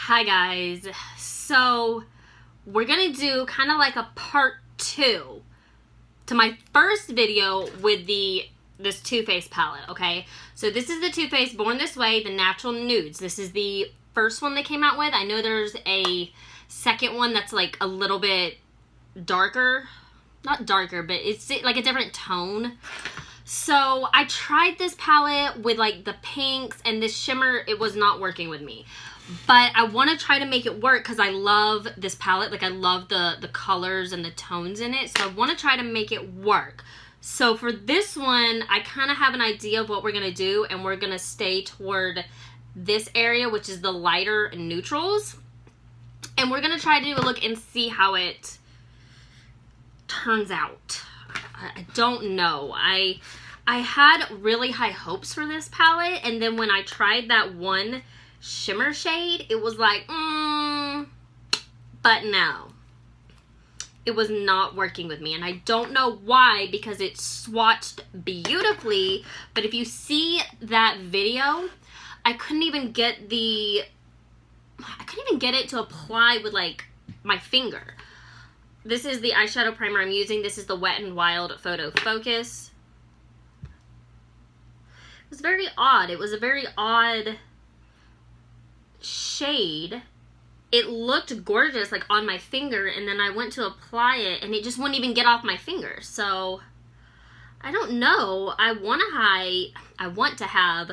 Hi guys, so we're gonna do kind of like a part 2 to my first video with this Too Faced palette, okay? So this is the Too Faced Born This Way, the Natural Nudes. This is the first one they came out with. I know there's a second one that's like a little bit darker. Not darker, but it's like a different tone. So I tried this palette with like the pinks and this shimmer. It was not working with me. But I want to try to make it work because I love this palette. Like I love the colors and the tones in it. So I want to try to make it work. So for this one, I kind of have an idea of what we're going to do. And we're going to stay toward this area, which is the lighter neutrals. And we're going to try to do a look and see how it turns out. I don't know. I had really high hopes for this palette. And then when I tried that one shimmer shade, it was like, but no. It was not working with me. And I don't know why, because it swatched beautifully. But if you see that video, I couldn't even get it to apply with like my finger. This is the eyeshadow primer I'm using. This is the Wet n Wild Photo Focus. It was very odd. It was a very odd shade. It looked gorgeous like on my finger, and then I went to apply it and it just wouldn't even get off my finger. So I don't know. I want to have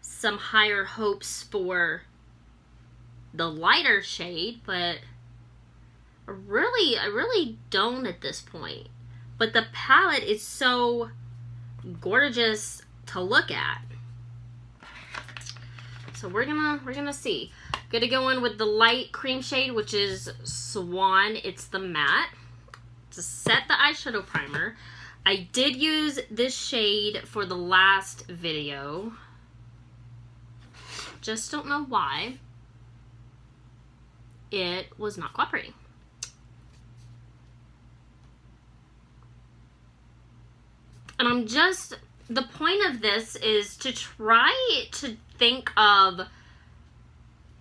some higher hopes for the lighter shade, but I really don't at this point. But the palette is so gorgeous to look at. So we're gonna see. Gonna go in with the light cream shade, which is Swan. It's the matte. To set the eyeshadow primer, I did use this shade for the last video. Just don't know why it was not cooperating. And the point of this is to try to think of,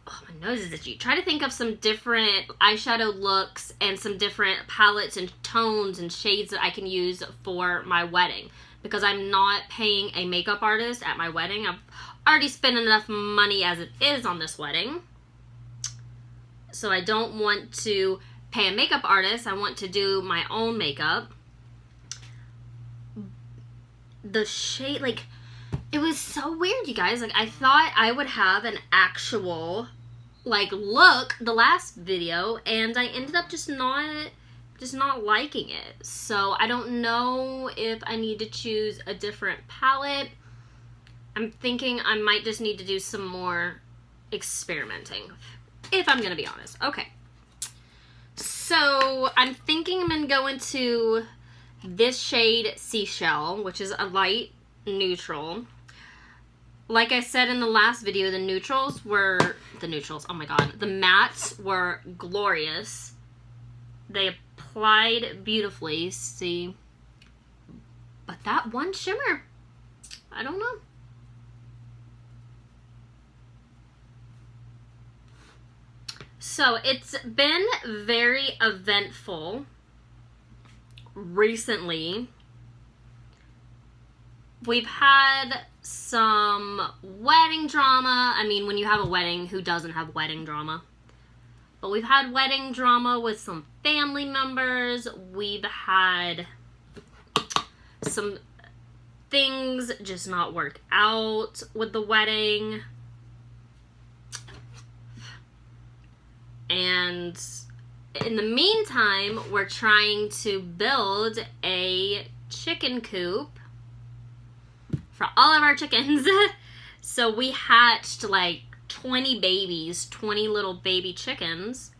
oh, my nose is itchy. Try to think of some different eyeshadow looks and some different palettes and tones and shades that I can use for my wedding. Because I'm not paying a makeup artist at my wedding. I've already spent enough money as it is on this wedding. So I don't want to pay a makeup artist. I want to do my own makeup. The shade, like, it was so weird, you guys. Like, I thought I would have an actual, like, look the last video, and I ended up just not liking it. So I don't know if I need to choose a different palette. I'm thinking I might just need to do some more experimenting, if I'm gonna be honest. Okay, so I'm thinking I'm gonna go into this shade Seashell, which is a light neutral. Like I said in the last video, oh my god, the mattes were glorious. They applied beautifully, see, but that one shimmer, I don't know. So it's been very eventful recently. We've had some wedding drama. I mean, when you have a wedding, who doesn't have wedding drama? But we've had wedding drama with some family members. We've had some things just not work out with the wedding. And in the meantime, we're trying to build a chicken coop for all of our chickens. So we hatched like 20 babies, 20 little baby chickens.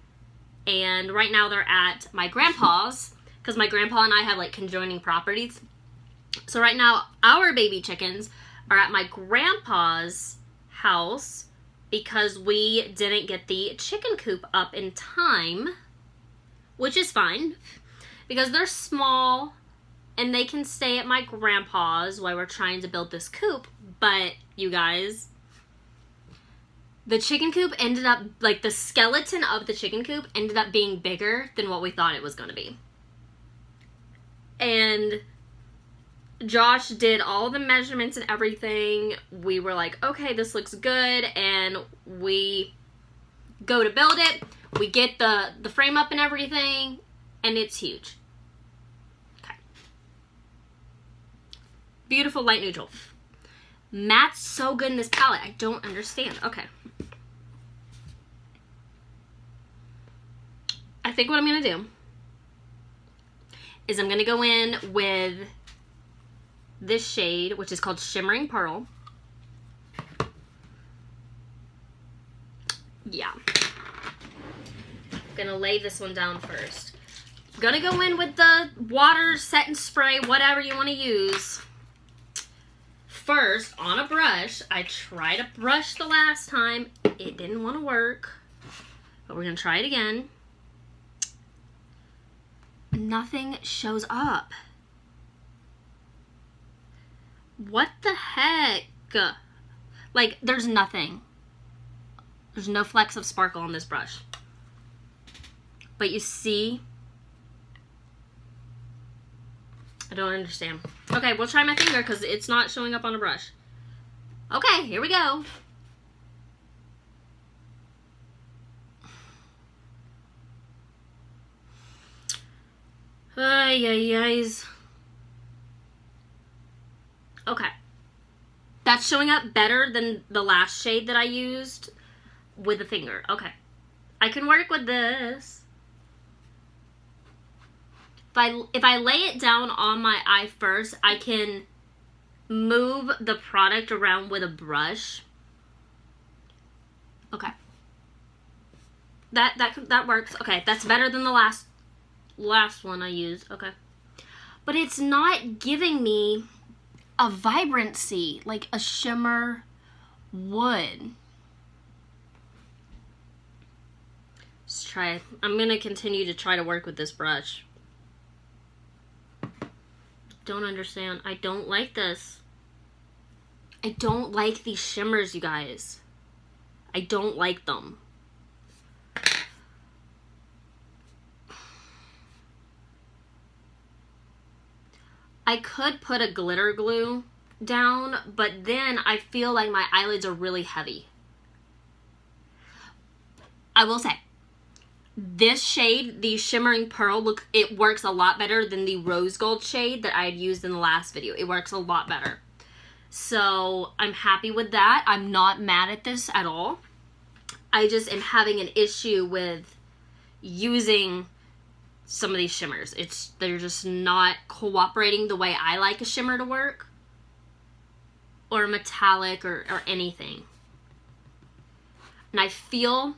And right now they're at my grandpa's, because my grandpa and I have like conjoining properties. So right now our baby chickens are at my grandpa's house because we didn't get the chicken coop up in time. Which is fine, because they're small and they can stay at my grandpa's while we're trying to build this coop. But you guys, The chicken coop ended up, like, the skeleton of the chicken coop ended up being bigger than what we thought it was going to be. And Josh did all the measurements and everything. We were like, okay, this looks good. And we go to build it. We get the frame up and everything. And it's huge. Okay. Beautiful light neutral. Matte's so good in this palette. I don't understand. Okay. I think what I'm going to do is I'm going to go in with this shade, which is called Shimmering Pearl. Yeah. I'm going to lay this one down first. I'm going to go in with the water, set and spray, whatever you want to use. First, on a brush, I tried to brush the last time. It didn't want to work. But we're going to try it again. Nothing shows up. What the heck? Like, there's nothing. There's no flecks of sparkle on this brush. But you see? I don't understand. Okay, we'll try my finger because it's not showing up on a brush. Okay, here we go. Ay, ay, ay's. Okay. That's showing up better than the last shade that I used with the finger. Okay. I can work with this. If I lay it down on my eye first, I can move the product around with a brush. Okay. That works. Okay, that's better than the last one I used. Okay. But it's not giving me a vibrancy like a shimmer would. Let's try it. I'm going to continue to try to work with this brush. Don't understand. I don't like this. I don't like these shimmers, you guys. I don't like them. I could put a glitter glue down, but then I feel like my eyelids are really heavy. I will say, this shade, the Shimmering Pearl, it works a lot better than the Rose Gold shade that I had used in the last video. It works a lot better. So I'm happy with that. I'm not mad at this at all. I just am having an issue with using some of these shimmers. They're just not cooperating the way I like a shimmer to work, or metallic or anything. And I feel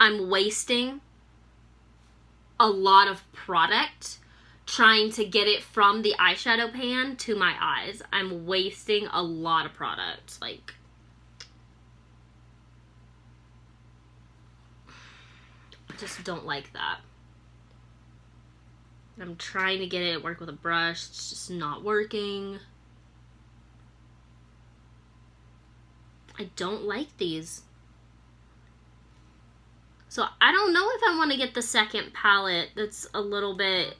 I'm wasting a lot of product trying to get it from the eyeshadow pan to my eyes. I'm wasting a lot of product. Like, I just don't like that. I'm trying to get it to work with a brush. It's just not working. I don't like these. So I don't know if I want to get the second palette that's a little bit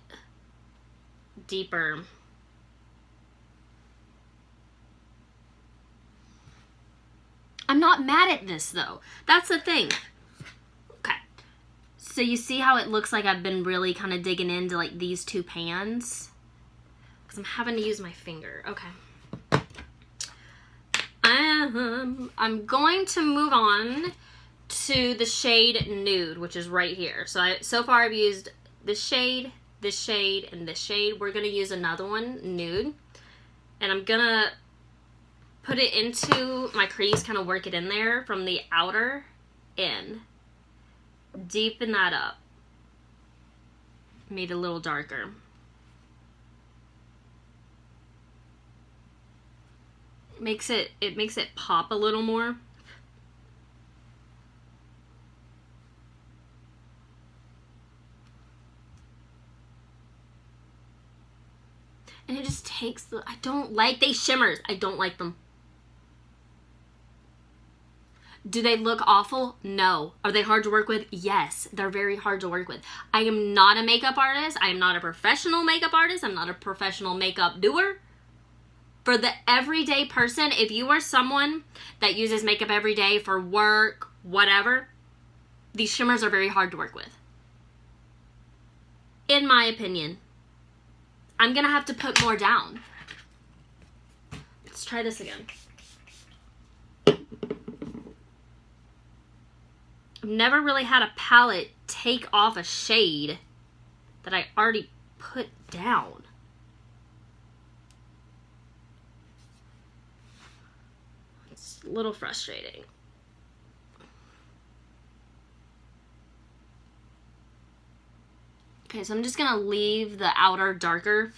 deeper. I'm not mad at this though. That's the thing. Okay. So you see how it looks like I've been really kind of digging into like these two pans? Because I'm having to use my finger. Okay. I'm going to move on to the shade Nude, which is right here. So far I've used this shade, and this shade. We're going to use another one, Nude. And I'm going to put it into my crease, kind of work it in there from the outer in. Deepen that up. Made it a little darker. It makes it pop a little more. And it just takes I don't like these shimmers. I don't like them. Do they look awful? No. Are they hard to work with? Yes, they're very hard to work with. I am not a makeup artist. I am not a professional makeup artist. I'm not a professional makeup doer. For the everyday person, if you are someone that uses makeup every day for work, whatever, these shimmers are very hard to work with. In my opinion. I'm going to have to put more down. Let's try this again. I've never really had a palette take off a shade that I already put down. It's a little frustrating. Okay, so I'm just going to leave the outer darker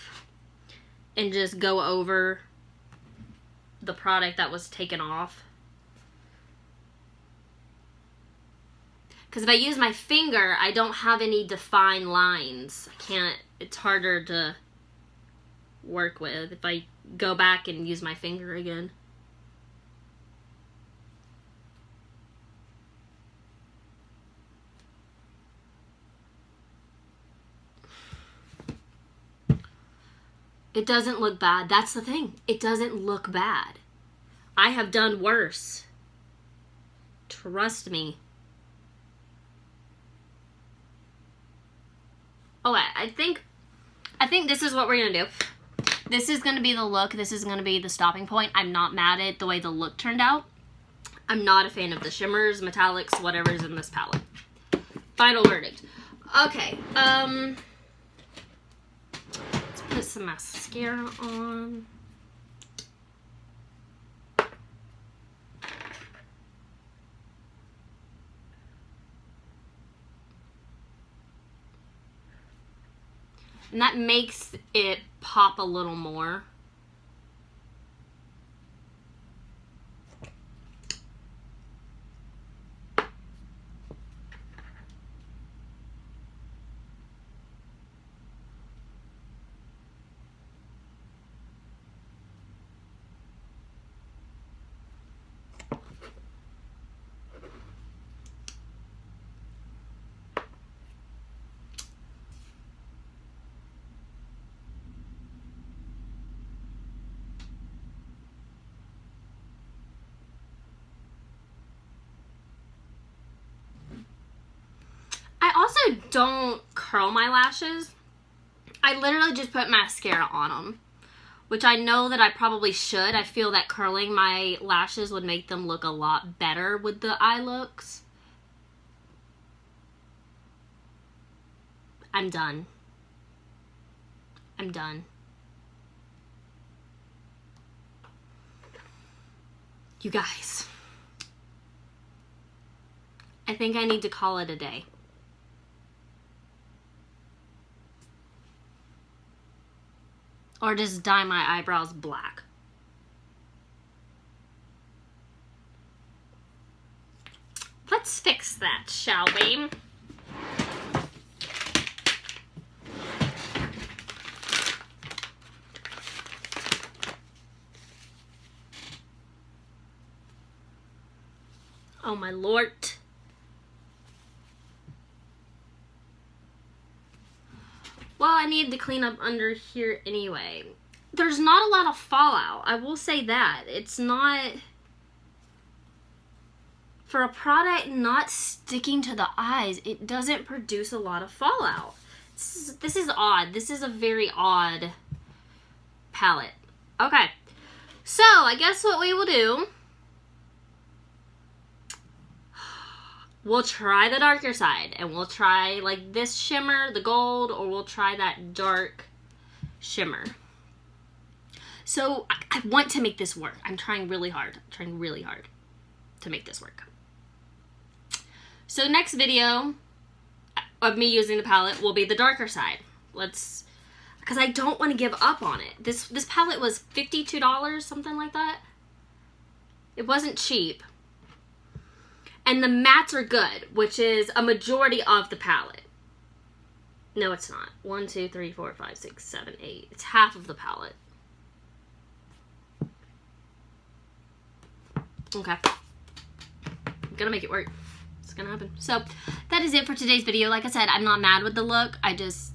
and just go over the product that was taken off. Because if I use my finger, I don't have any defined lines. I can't, it's harder to work with if I go back and use my finger again. It doesn't look bad. That's the thing. It doesn't look bad. I have done worse. Trust me. Oh, I think this is what we're going to do. This is going to be the look. This is going to be the stopping point. I'm not mad at the way the look turned out. I'm not a fan of the shimmers, metallics, whatever's in this palette. Final verdict. Okay, let's put some mascara on. And that makes it pop a little more. I also don't curl my lashes. I literally just put mascara on them, which I know that I probably should. I feel that curling my lashes would make them look a lot better with the eye looks. I'm done. I'm done. You guys, I think I need to call it a day. Or just dye my eyebrows black. Let's fix that, shall we? Oh my Lord. Well, I need to clean up under here anyway. There's not a lot of fallout. I will say that. It's not... For a product not sticking to the eyes, it doesn't produce a lot of fallout. This is odd. This is a very odd palette. Okay. So, I guess what we will do... We'll try the darker side, and we'll try like this shimmer, the gold, or we'll try that dark shimmer. So I want to make this work. I'm trying really hard. To make this work. So next video of me using the palette will be the darker side. Because I don't want to give up on it. This palette was $52, something like that. It wasn't cheap. And the mattes are good, which is a majority of the palette. No, it's not. 1, 2, 3, 4, 5, 6, 7, 8. It's half of the palette. Okay. gonna make it work. It's gonna happen. So that is it for today's video. Like I said, I'm not mad with the look. I just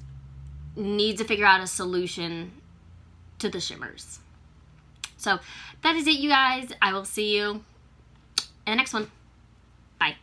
need to figure out a solution to the shimmers. So that is it, you guys. I will see you in the next one. Bye.